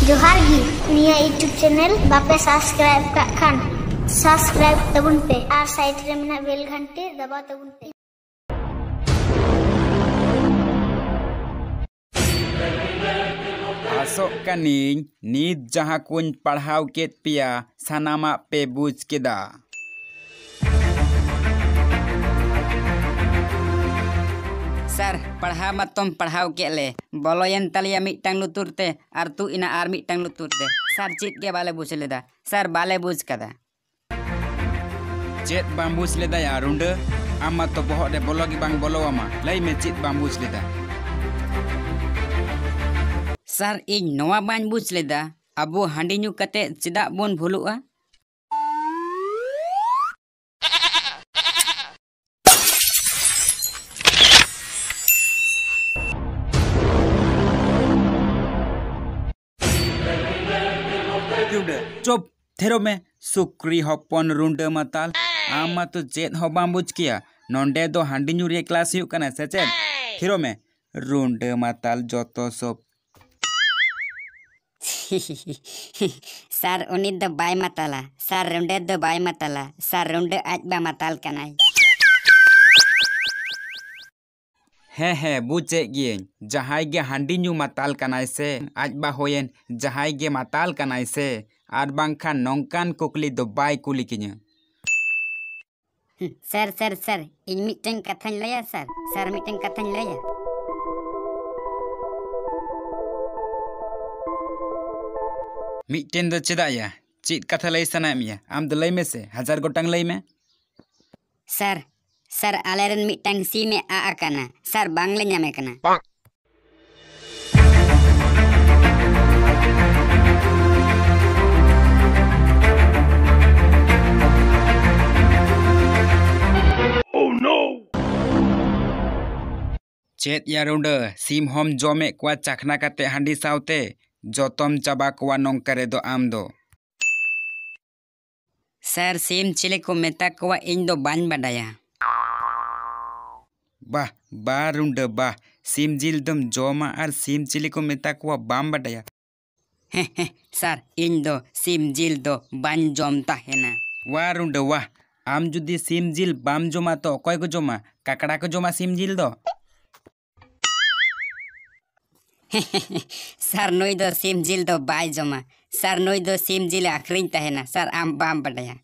जोहार गी निया यूट्यूब चैनल बापे सब्सक्राइब का खान सब्सक्राइब तबुन पे और साइड रे मेना बेल घंटे दबा तबुन पे। आसोक कनिंग नीत जहाँ कुन पढ़ाव केत पिया सनामा पे बुझ केदा। सर पढ़ा मत तुम पढ़ाव के ले बोलोयन तलिया मिटंग लुतुरते और तू इना आर मिटंग लुतुरते सर चीत के बाले बुझ लेदा सर बाले बुझ कदा चेत बांग बुझ लेदा या रुंड आमा तो बहुत रे बोलो की बांग बोलो आमा लई में चेत बांग बुझ लेदा। सर इन नवा बांग बुझ लेदा अबो हांडी न्यू कते चिदा बोन भूलुआ। चुप थेरो में सुक्री हपन रुंड मताल आमा तो चेत हो बांग बुझ किया नोंडे दो हांडी न्यू रे क्लास हुई कना से चेत थेरो में रुंड मताल जोतो सब। सर उनी दो बाय मतला सर रुंडे दो बाय मतला सर रुंडे आज बा मताल कनाई। हे बुझे गिए जहाई गे हांडी न्यू मताल कनाई से आज बा होयन जहाई गे मताल कनाई से आर बांखान नौकान कुकली दो बाय कुली किन्या। सर सर सर इन मिटन कथन लया सर सर मिटन कथन लया। मिटन दो चेदा या चीत कथा लई सना मिया आम दो लई में से 1000 गोटांग लई में। सर सर आलेरन मिटन सी में आ कना सर बांग्ले न्यामे कना। चेत या रुंड सीम होम जोमे क्वा चखना कते हांडी सावते जोतम चाबा क्वा नोंकरे दो आम दो। सर सीम चिले को मेता कोवा इन दो बान बडाया। बाह बा रुंड बाह सीम जिल दम जोमा और सीम चिले को मेता क्वा बाम बडाया। सर इन दो सीम जिल दो बान जोमता है ना। वाह रुंड वाह आम जुदी सीम जिल बाम जोमा तो कोई को जोमा काकड़ा को जोमा सीम जिल दो। सर नोई दो सीम जिल दो बाय जोमा सर नोई दो सीम जिल आखरिन तहेना सर आम बाम बडाया।